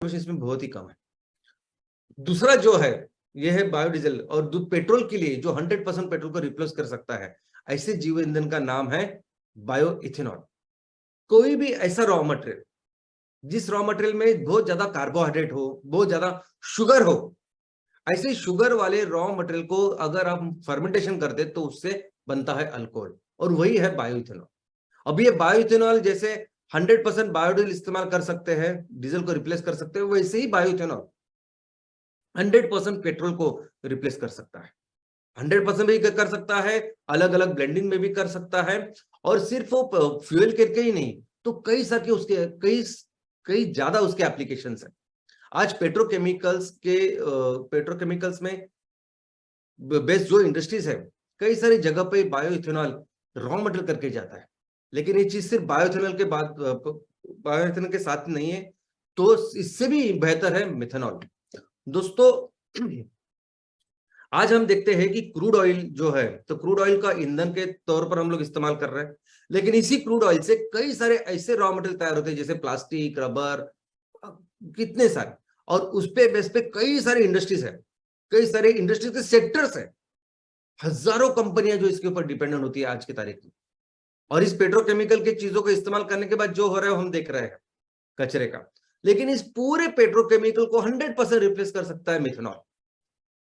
इसमें बहुत ही कम है। दूसरा जो है यह है बायोडीजल, और पेट्रोल के लिए जो 100% पेट्रोल को रिप्लेस कर सकता है, ऐसे जीव ईंधन का नाम है बायो इथेनॉल। कोई भी ऐसा रॉ मटेरियल जिस रॉ मटेरियल में बहुत ज्यादा कार्बोहाइड्रेट हो, बहुत ज्यादा शुगर हो, ऐसे शुगर वाले रॉ मटेरियल को अगर आप फर्मेंटेशन कर दे तो उससे बनता है अल्कोहल, और वही है बायो इथेनॉल। अब ये बायो इथेनॉल जैसे 100% बायोडीजल इस्तेमाल कर सकते हैं, डीजल को रिप्लेस कर सकते हैं, वैसे ही बायो इथेनॉल 100% पेट्रोल को रिप्लेस कर सकता है। 100% भी कर सकता है, अलग अलग ब्लेंडिंग में भी कर सकता है, और सिर्फ वो फ्यूल करके ही नहीं, तो कई सारे उसके कई ज्यादा उसके एप्लीकेशंस है। आज पेट्रोकेमिकल्स में बेस्ट जो इंडस्ट्रीज है, कई सारी जगह पे बायो इथेनॉल रॉ मटेरियल करके जाता है। लेकिन ये चीज सिर्फ बायो इथेनॉल के साथ नहीं है, तो इससे भी बेहतर है मिथेनॉल। दोस्तों, आज हम देखते हैं कि क्रूड ऑयल जो है, तो क्रूड ऑयल का ईंधन के तौर पर हम लोग इस्तेमाल कर रहे हैं, लेकिन इसी क्रूड ऑयल से कई सारे ऐसे रॉ मटेरियल तैयार होते हैं, जैसे प्लास्टिक, रबर, कितने सारे, और उस पे बेस पे कई सारे इंडस्ट्रीज है, कई सारे इंडस्ट्रीज के सेक्टर्स है, हजारों कंपनियां जो इसके ऊपर डिपेंडेंट होती है आज की तारीख में। और इस पेट्रोकेमिकल के चीजों को इस्तेमाल करने के बाद जो हो रहा है हम देख रहे हैं, कचरे का। लेकिन इस पूरे पेट्रोकेमिकल को 100% रिप्लेस कर सकता है मिथेनॉल।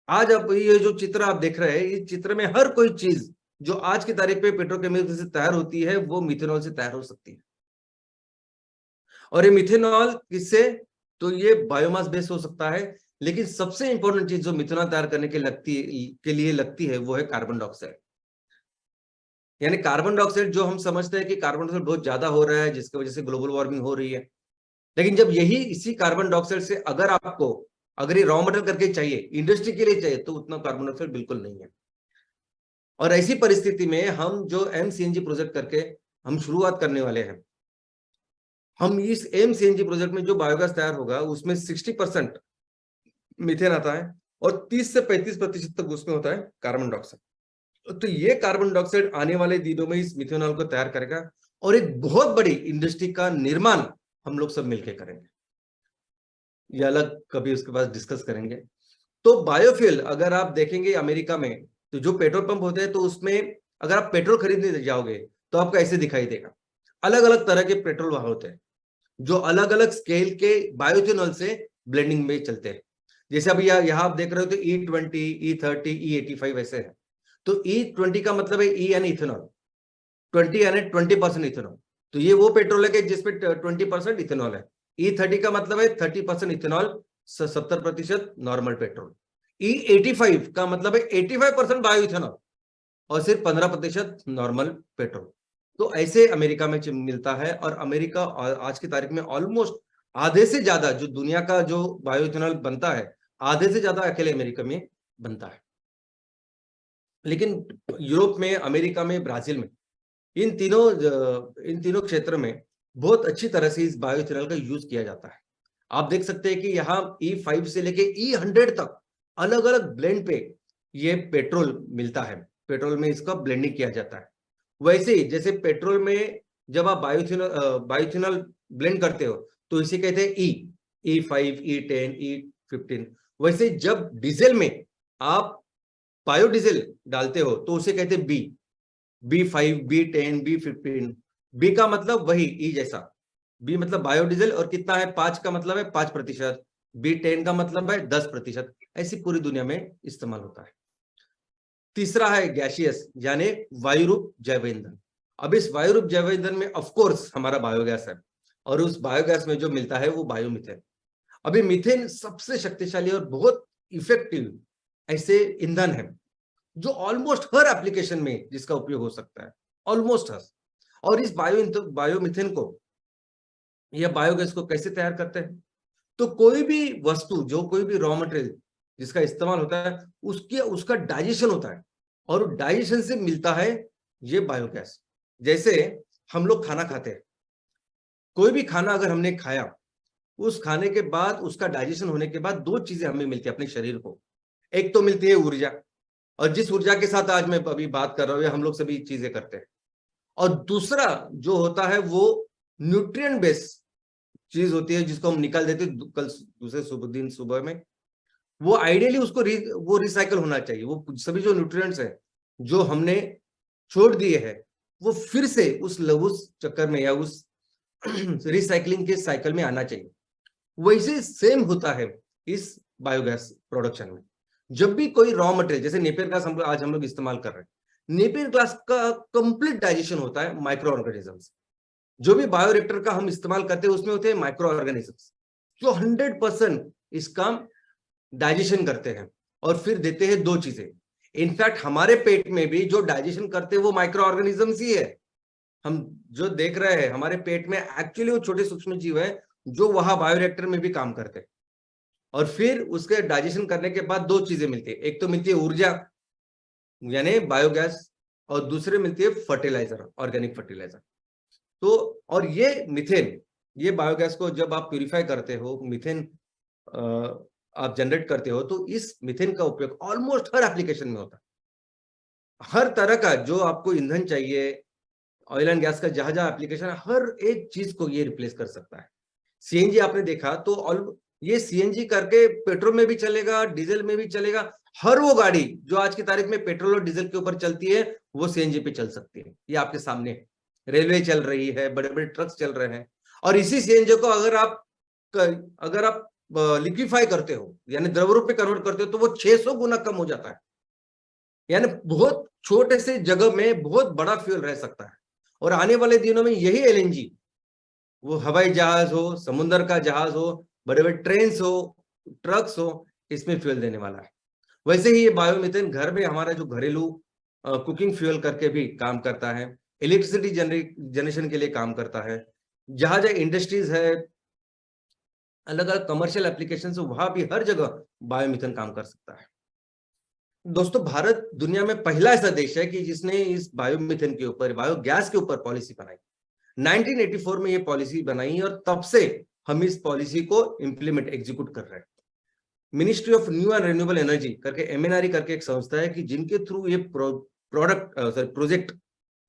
आज आप ये जो चित्र आप देख रहे हैं, इस चित्र में हर कोई चीज जो आज की तारीख पे पेट्रोकेमिकल से तैयार होती है, वो मिथेनॉल से तैयार हो सकती है। और ये मिथेनॉल किससे, तो ये बायोमास बेस हो सकता है, लेकिन सबसे इंपॉर्टेंट चीज जो मिथेनॉल तैयार करने के लिए लगती है, वो है कार्बन डाइऑक्साइड। यानी कार्बन डाइऑक्साइड जो हम समझते हैं कि कार्बन डाइऑक्साइड बहुत ज्यादा हो रहा है, जिसकी वजह से ग्लोबल वार्मिंग हो रही है, लेकिन जब इसी कार्बन डाइऑक्साइड से अगर ये रॉ मटेरियल करके चाहिए, इंडस्ट्री के लिए चाहिए, तो उतना कार्बन डाइऑक्साइड बिल्कुल नहीं है। और ऐसी परिस्थिति में हम जो एमसीएनजी प्रोजेक्ट करके हम शुरुआत करने वाले हैं, हम इस एमसीएनजी प्रोजेक्ट में जो बायोगैस तैयार होगा, उसमें 60% मीथेन आता है, और 30 से 35% तक उसमें होता है कार्बन डाइऑक्साइड। तो ये कार्बन डाइऑक्साइड आने वाले दिनों में इस मिथेनॉल को तैयार करेगा, और एक बहुत बड़ी इंडस्ट्री का निर्माण हम लोग सब मिलकर करेंगे। ये अलग कभी उसके बाद डिस्कस करेंगे। तो बायोफ्यूल अगर आप देखेंगे अमेरिका में, तो जो पेट्रोल पंप होते हैं, तो उसमें अगर आप पेट्रोल खरीदने जाओगे तो आपको ऐसे दिखाई देगा, अलग अलग तरह के पेट्रोल वहां होते हैं, जो अलग अलग स्केल के बायोइथेनॉल से ब्लेंडिंग में चलते हैं। जैसे अभी यहाँ आप देख रहे हो तो E20, E30, E85 ऐसे है। तो E20 का मतलब है E यानी इथेनॉल, 20 यानी 20% इथेनॉल, तो ये वो पेट्रोल है कि जिसमें 20% इथेनॉल है। E30 का मतलब है 30% इथेनॉल, 70% नॉर्मल पेट्रोल। E85 का मतलब है 85% बायो इथेनॉल, और सिर्फ 15% नॉर्मल पेट्रोल। तो ऐसे अमेरिका में मिलता है, और अमेरिका आज की तारीख में ऑलमोस्ट आधे से ज्यादा जो दुनिया का जो बायो इथेनॉल बनता है, आधे से ज्यादा अकेले अमेरिका में बनता है। लेकिन यूरोप में, अमेरिका में, ब्राजील में, इन तीनों क्षेत्र में बहुत अच्छी तरह से इस बायो इथेनॉल का यूज किया जाता है। आप देख सकते हैं कि यहाँ E5 से लेके E100 तक अलग अलग ब्लेंड पे ये पेट्रोल मिलता है, पेट्रोल में इसका ब्लेंडिंग किया जाता है। वैसे ही जैसे पेट्रोल में जब आप बायोइथेनॉल ब्लेंड करते हो, तो इसे कहते हैं E5, E10, E15। वैसे जब डीजल में आप बायोडीजल डालते हो, तो उसे कहते हैं B5, B10, B15। बी का मतलब वही E जैसा, बी मतलब बायोडीजल, और कितना है, 5 का मतलब है 5%, B10 का मतलब है 10%। ऐसी पूरी दुनिया में इस्तेमाल होता है। तीसरा है गैसियस, यानी वायुरूप जैव ईंधन। अब इस वायुरूप जैव ईंधन में ऑफ कोर्स हमारा बायोगैस है, और उस बायोगैस में जो मिलता है वो बायोमीथेन। अभी मीथेन सबसे शक्तिशाली और बहुत इफेक्टिव ऐसे ईंधन है, जो ऑलमोस्ट हर एप्लीकेशन में जिसका उपयोग हो सकता है, ऑलमोस्ट हर। और इस बायोमीथेन को या बायोगैस को कैसे तैयार करते हैं, तो कोई भी वस्तु, जो कोई भी रॉ मटेरियल जिसका इस्तेमाल होता है, उसका डाइजेशन होता है, और डाइजेशन से मिलता है ये बायोगैस। जैसे हम लोग खाना खाते हैं, कोई भी खाना अगर हमने खाया, उस खाने के बाद, उसका डाइजेशन होने के बाद, दो चीजें हमें मिलती है अपने शरीर को। एक तो मिलती है ऊर्जा, और जिस ऊर्जा के साथ आज मैं अभी बात कर रहा हूं, हम लोग सभी चीजें करते हैं। और दूसरा जो होता है वो न्यूट्रिएंट बेस चीज होती है जिसको हम निकाल देते कल दूसरे दिन सुबह में, वो आइडियली उसको वो रिसाइकल होना चाहिए। वो सभी जो न्यूट्रिएंट्स है जो हमने छोड़ दिए हैं वो फिर से उस चक्कर में या उस रिसाइकलिंग के साइकिल में आना चाहिए। वैसे सेम होता है इस बायोगैस प्रोडक्शन में। जब भी कोई रॉ मटेरियल जैसे नेपियर ग्लास आज हम लोग इस्तेमाल कर रहे हैं, नेपियर ग्लास का कंप्लीट डाइजेशन होता है माइक्रो ऑर्गेनिजम्स। जो भी बायोरिएक्टर का हम इस्तेमाल करते हैं उसमें होते हैं माइक्रो ऑर्गेनिजम्स जो 100% इसका डाइजेशन करते हैं और फिर देते हैं दो चीजें। इनफैक्ट हमारे पेट में भी जो डाइजेशन करते हैं वो माइक्रो ऑर्गेनिजम्स ही है। हम जो देख रहे हैं हमारे पेट में एक्चुअली वो छोटे सूक्ष्म जीव है जो वहां बायोरिएक्टर में भी काम करते हैं। और फिर उसके डाइजेशन करने के बाद दो चीजें मिलती है, एक तो मिलती है ऊर्जा यानी बायोगैस, और दूसरे मिलती है फर्टिलाइजर, ऑर्गेनिक फर्टिलाइजर। तो और ये मीथेन, ये बायोगैस को जब आप प्यूरिफाई करते हो, मीथेन आप जनरेट करते हो, तो इस मीथेन का उपयोग ऑलमोस्ट हर एप्लीकेशन में होता है। हर तरह का जो आपको ईंधन चाहिए, ऑयल एंड गैस का जहां जहां एप्लीकेशन है, हर एक चीज को ये रिप्लेस कर सकता है। सीएनजी आपने देखा तो ये सीएनजी करके पेट्रोल में भी चलेगा, डीजल में भी चलेगा। हर वो गाड़ी जो आज की तारीख में पेट्रोल और डीजल के ऊपर चलती है वो सीएनजी पे चल सकती है। ये आपके सामने है। रेलवे चल रही है, बड़े बड़े ट्रक्स चल रहे हैं। और इसी सीएनजी को अगर आप लिक्विफाई करते हो यानी द्रव रूप में कन्वर्ट करते हो तो वो 600 गुना कम हो जाता है। यानी बहुत छोटे से जगह में बहुत बड़ा फ्यूल रह सकता है। और आने वाले दिनों में यही एलएनजी, वो हवाई जहाज हो, समुद्र का जहाज हो, बड़े बड़े ट्रेन हो, ट्रक्स हो, इसमें फ्यूल देने वाला है। वैसे ही ये बायोमीथेन घर में हमारा जो घरेलू कुकिंग फ्यूल करके भी काम करता है, इलेक्ट्रिसिटी जनरेशन के लिए काम करता है। जहां जहां इंडस्ट्रीज है, अलग अलग कमर्शियल एप्लीकेशन, वहां भी हर जगह बायोमीथेन काम कर सकता है। दोस्तों, भारत दुनिया में पहला ऐसा देश है कि जिसने इस बायोमीथेन के ऊपर, बायोगैस के ऊपर पॉलिसी बनाई। 1984 में ये पॉलिसी बनाई और तब से हम इस पॉलिसी को इंप्लीमेंट एग्जीक्यूट कर रहे हैं। Ministry of new and renewable energy करके, एमएनआरई करके एक संस्था है कि जिनके थ्रू ये प्रोजेक्ट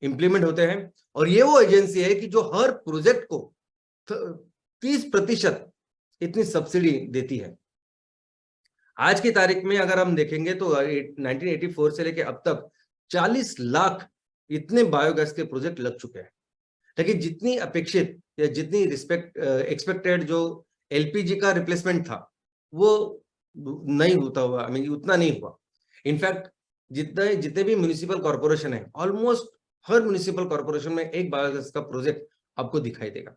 इंप्लीमेंट होते हैं। और ये वो एजेंसी है कि जो हर प्रोजेक्ट को 30% इतनी सब्सिडी देती है। आज की तारीख में अगर हम देखेंगे तो 1984 से लेके अब तक 40 लाख इतने बायोगैस के प्रोजेक्ट लग चुके हैं। लेकिन जितनी अपेक्षित या जितनी एक्सपेक्टेड जो एलपीजी का रिप्लेसमेंट था वो नहीं होता हुआ, उतना नहीं हुआ। इनफैक्ट जितने भी म्युनिसिपल कॉर्पोरेशन है, ऑलमोस्ट हर म्युनिसिपल कॉर्पोरेशन में एक बायोगैस का प्रोजेक्ट आपको दिखाई देगा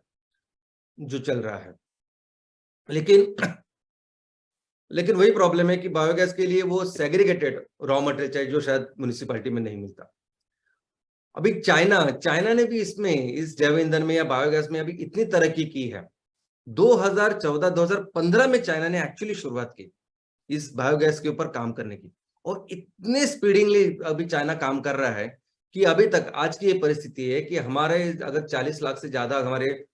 जो चल रहा है। लेकिन वही प्रॉब्लम है कि बायोगैस के लिए वो सेग्रीगेटेड रॉ मटेरियल चाहिए जो शायद म्युनिसिपैलिटी में नहीं मिलता। अभी चाइना ने भी इसमें, इस जैव ईंधन में या बायोगैस में अभी इतनी तरक्की की है। 2014-2015 में चाइना ने एक्चुअली शुरुआत की इस बायोगैस के ऊपर काम करने की, और इतने स्पीडिंगली अभी चाइना काम कर रहा है कि अभी तक आज की ये परिस्थिति है कि हमारे अगर 40 लाख से ज्यादा हमारे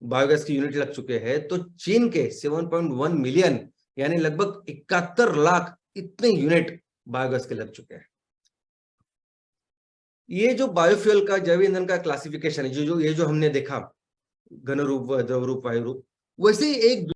बायोगैस की यूनिट लग चुके हैं, तो चीन के 7.1 मिलियन यानी लगभग 71 लाख इतने यूनिट बायोगैस के लग चुके हैं। ये जो बायोफ्यूल का, जैव ईंधन का क्लासिफिकेशन है, जो ये जो हमने देखा, घन रूप, द्रव रूप, वायु रूप, वैसे एक